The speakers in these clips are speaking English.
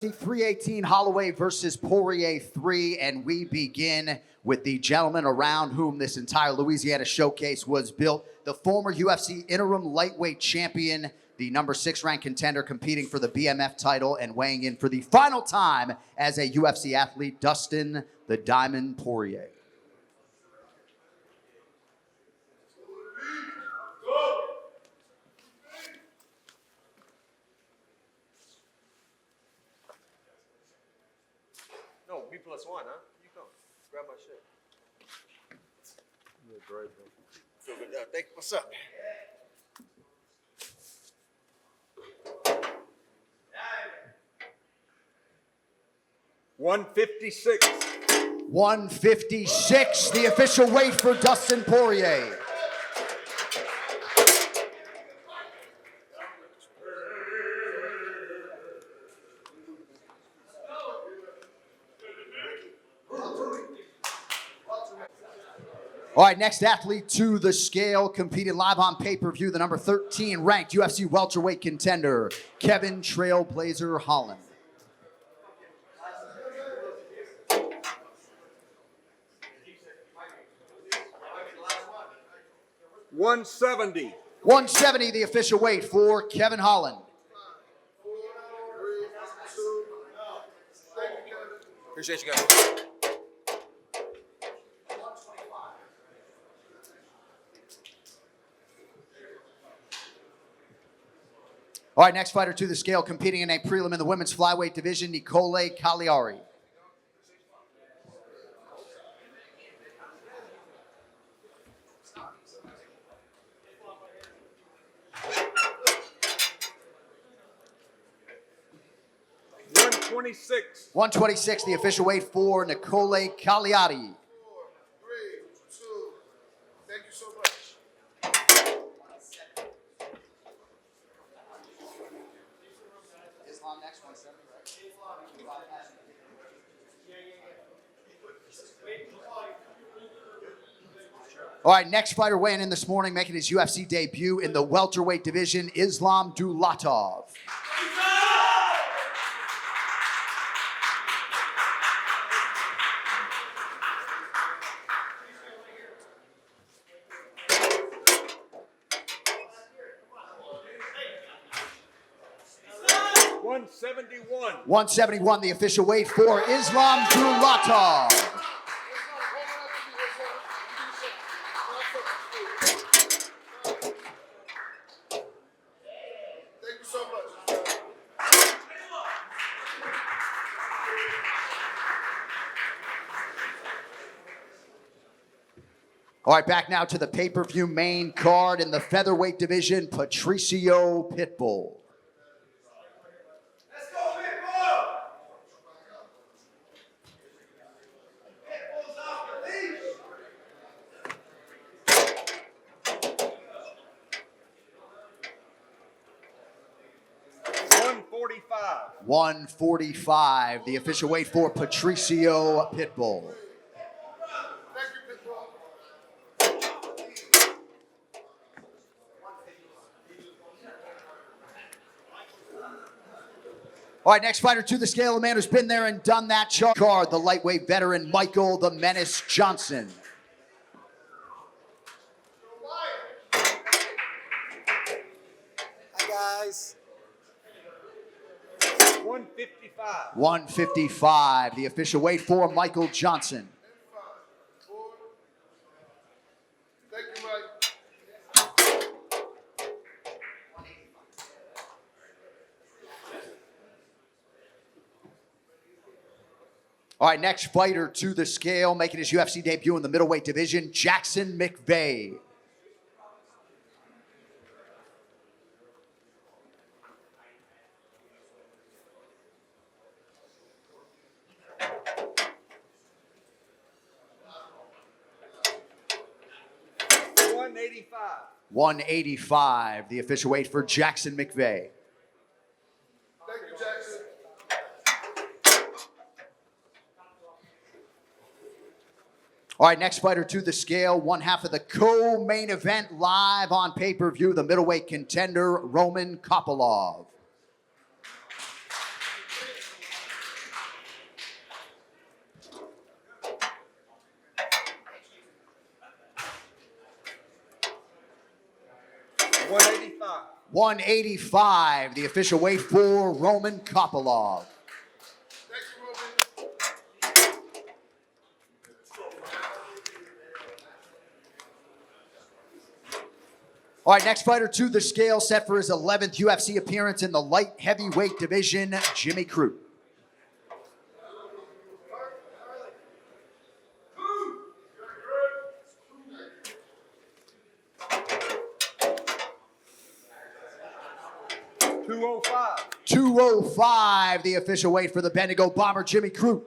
318 Holloway versus Poirier 3, and we begin with the gentleman around whom this entire Louisiana showcase was built, the former UFC interim lightweight champion, the number 6 ranked contender competing for the BMF title and weighing in for the final time as a UFC athlete, Dustin the Diamond Poirier. No, B+1, huh? You come. Grab my shit. Yeah, great, bro. Feel good. Thank you. What's up? 156. 156, the official weight for Dustin Poirier. All right, next athlete to the scale, competing live on pay-per-view, the number 13 ranked UFC welterweight contender, Kevin Trailblazer Holland. $170. 170, the official weight for Kevin Holland. Appreciate you guys. All right, next fighter to the scale, competing in a prelim in the women's flyweight division, Nicole Cagliari. $126. 126, the official weight for Nicole Cagliari. 4, 3, 2. Thank you so much. Next one, 70, right? All right, next fighter weighing in this morning, making his UFC debut in the welterweight division, Islam Dulatov. $171. 171, the official weight for Islam Dulatov. Thank you so much. All right, back now to the pay-per-view main card in the featherweight division, Patricio Pitbull. Let's go, Pitbull! Pitbull's off the leash. 145. 145, the official weight for Patricio Pitbull. Thank you, Pitbull. All right, next fighter to the scale, a man who's been there and done that card, the lightweight veteran, Michael the Menace Johnson. Hi, guys. 155. 155, the official weight for Michael Johnson. 4. Thank you, Mike. All right, next fighter to the scale, making his UFC debut in the middleweight division, Jackson McVeigh. $185. 185, the official weight for Jackson McVeigh. Thank you, Jackson. All right, next fighter to the scale, one half of the co-main event live on pay-per-view, the middleweight contender, Roman Kopylov. 185. 185, the official weight for Roman Kopylov. Thank you, Roman. All right, next fighter to the scale, set for his 11th UFC appearance in the light heavyweight division, Jimmy Crute. $205. 205, the official weight for the Bendigo Bomber, Jimmy Crute.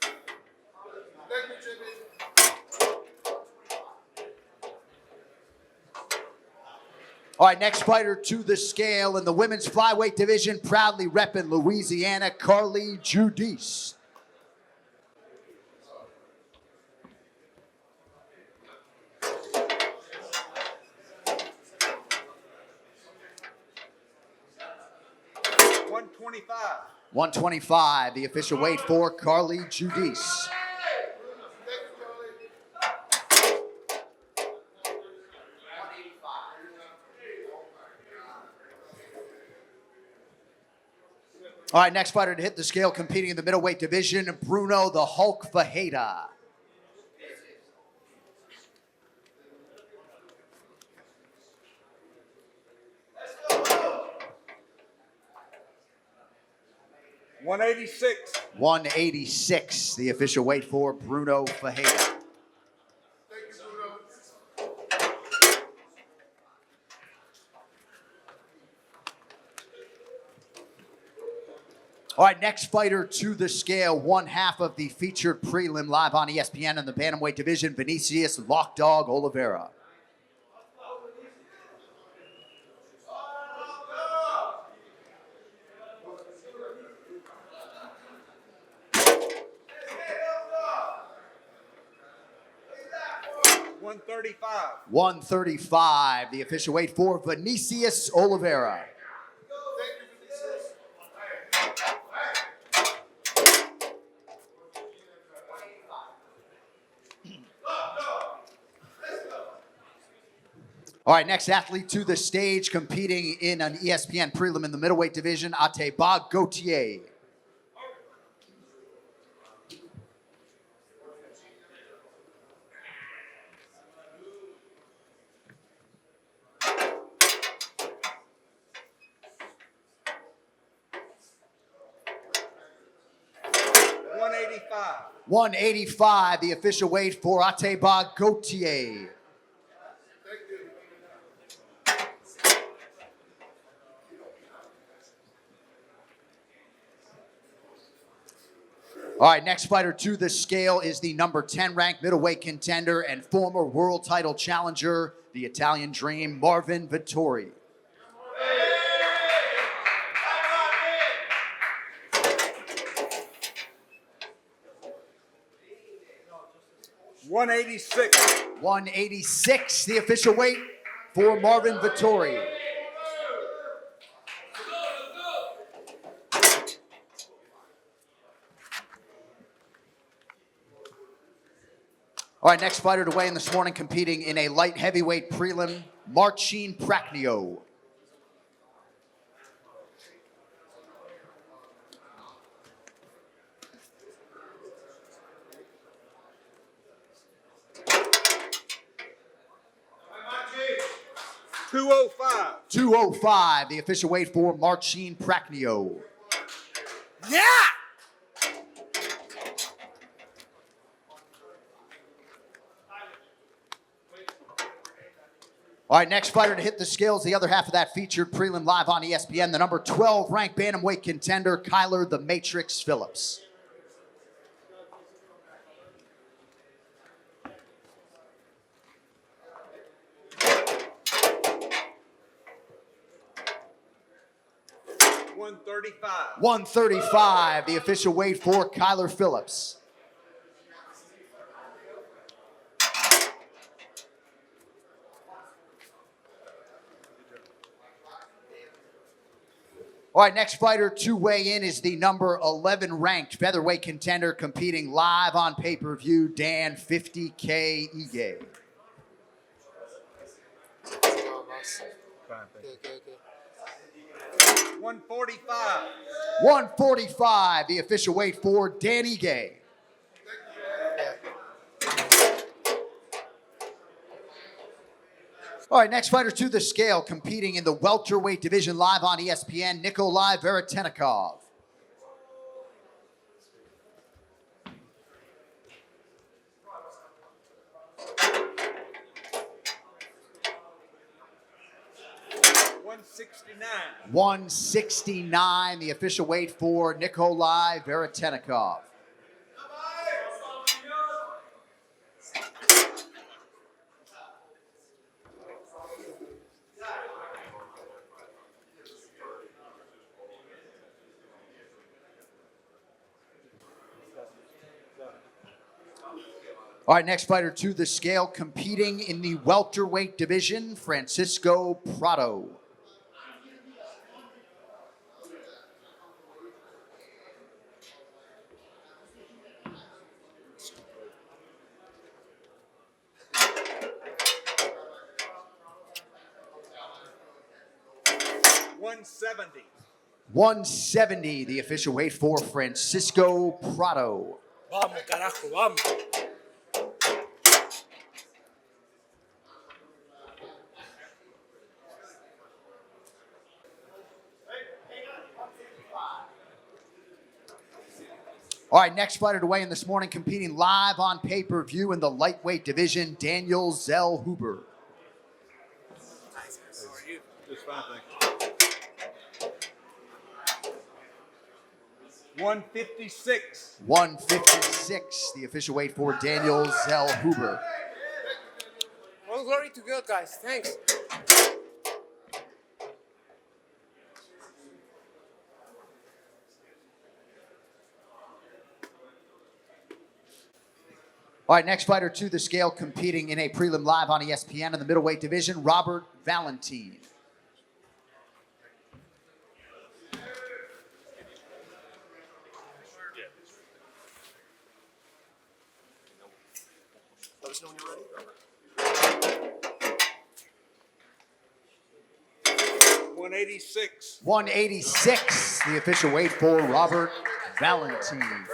Thank you, Jimmy. All right, next fighter to the scale in the women's flyweight division, proudly repping Louisiana, Carly Judice. $125. 125, the official weight for Carly Judice. Thank you, Carly. All right, next fighter to hit the scale competing in the middleweight division, Bruno the Hulk Fajeda. $186. 186, the official weight for Bruno Fajeda. Thank you, Bruno. All right, next fighter to the scale, one half of the featured prelim live on ESPN in the bantamweight division, Vinicius Lockdog Oliveira. $135. 135, the official weight for Vinicius Oliveira. Thank you, Vinicius. All right, next athlete to the stage competing in an ESPN prelim in the middleweight division, Ateba Gautier. $185. 185, the official weight for Ateba Gautier. Thank you. All right, next fighter to the scale is the number 10 ranked middleweight contender and former world title challenger, the Italian Dream, Marvin Vettori. $186. 186, the official weight for Marvin Vettori. All right, next fighter to weigh in this morning competing in a light heavyweight prelim, Marcin Prachnio. $205. 205, the official weight for Marcin Prachnio. Yeah! All right, next fighter to hit the scales, the other half of that featured prelim live on ESPN, the number 12 ranked bantamweight contender, Kyler the Matrix Phillips. $135. 135, the official weight for Kyler Phillips. All right, next fighter to weigh in is the number 11 ranked featherweight contender competing live on pay-per-view, Dan 50K Ige. Okay. 145. 145, the official weight for Danny Gay. All right, next fighter to the scale, competing in the welterweight division live on ESPN, Nikolai Veretennikov. $169. 169, the official weight for Nikolai Veretennikov. All right, next fighter to the scale, competing in the welterweight division, Francisco Prado. $170. 170, the official weight for Francisco Prado. Vamos, carajo, vamos. All right, next fighter to weigh in this morning, competing live on pay-per-view in the lightweight division, Daniel Zellhuber. Just fine, thank you. 156. 156, the official weight for Daniel Zellhuber. All glory to God, guys. Thanks. All right, next fighter to the scale, competing in a prelim live on ESPN in the middleweight division, Robert Valentine. Let us know when you're ready. 186. 186, the official weight for Robert Valentine.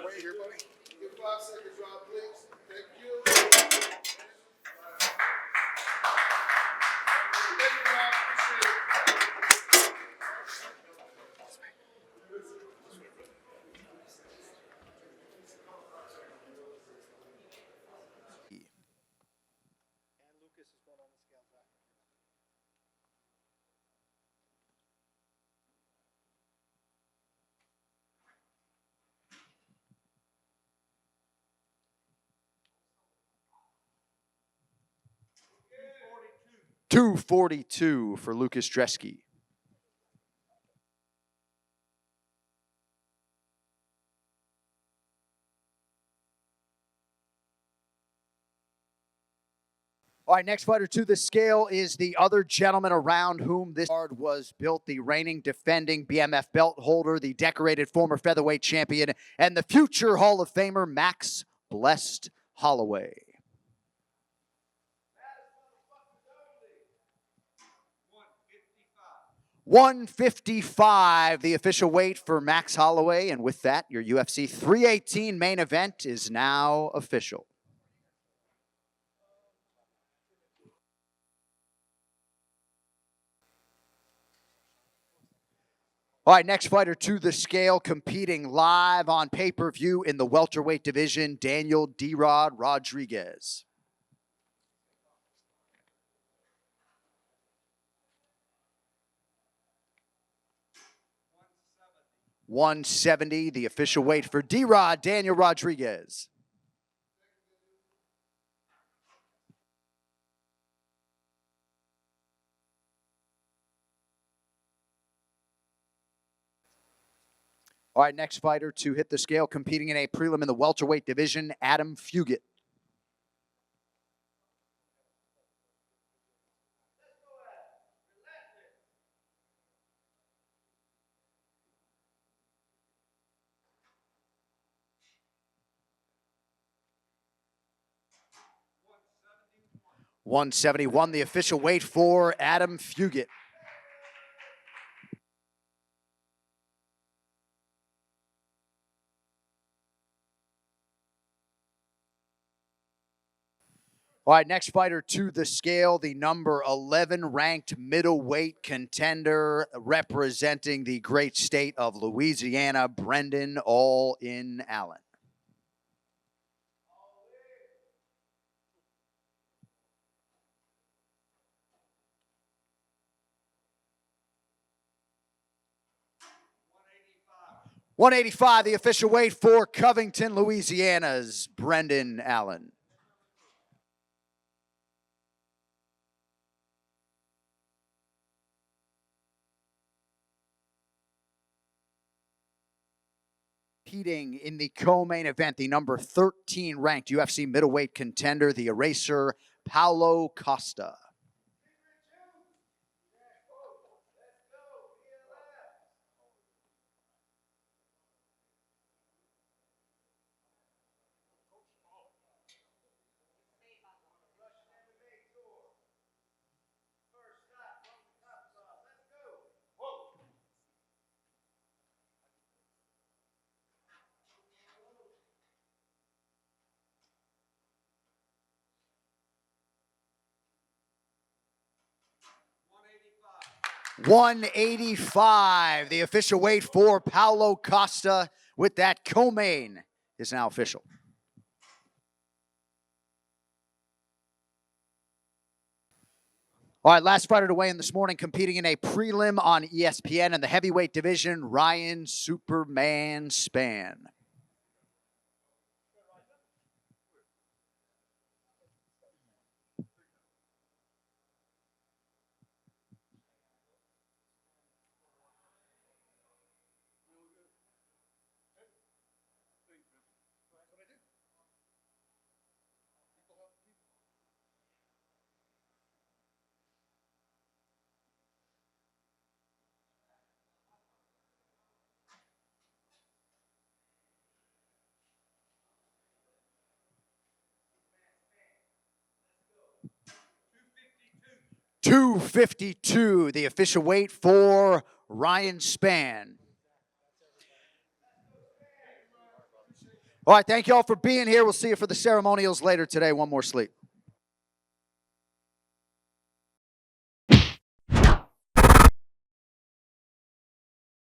Wait here, buddy. Give 5 seconds, Rob, please. Thank you. Thank you, Rob. Appreciate it. $242 for Lucas Dresky. All right, next fighter to the scale is the other gentleman around whom this card was built, the reigning defending BMF belt holder, the decorated former featherweight champion, and the future Hall of Famer, Max Blessed Holloway. $155, the official weight for Max Holloway. And with that, your UFC 318 main event is now official. All right, next fighter to the scale, competing live on pay-per-view in the welterweight division, Daniel D-Rod Rodriguez. $170, the official weight for D-Rod, Daniel Rodriguez. All right, next fighter to hit the scale, competing in a prelim in the welterweight division, Adam Fugit. 171, the official weight for Adam Fugit. All right, next fighter to the scale, the number 11 ranked middleweight contender representing the great state of Louisiana, Brendan All-In Allen. .185, the official weight for Covington, Louisiana's Brendan Allen. Competing in the co-main event, the number 13 ranked UFC middleweight contender, the eraser, Paulo Costa. .185, the official weight for Paulo Costa with that co-main is now official. All right, last fighter to weigh in this morning, competing in a prelim on ESPN in the heavyweight division, Ryan Superman Spann. .252, the official weight for Ryan Spann. All right, thank you all for being here. We'll see you for the ceremonials later today. One more sleep.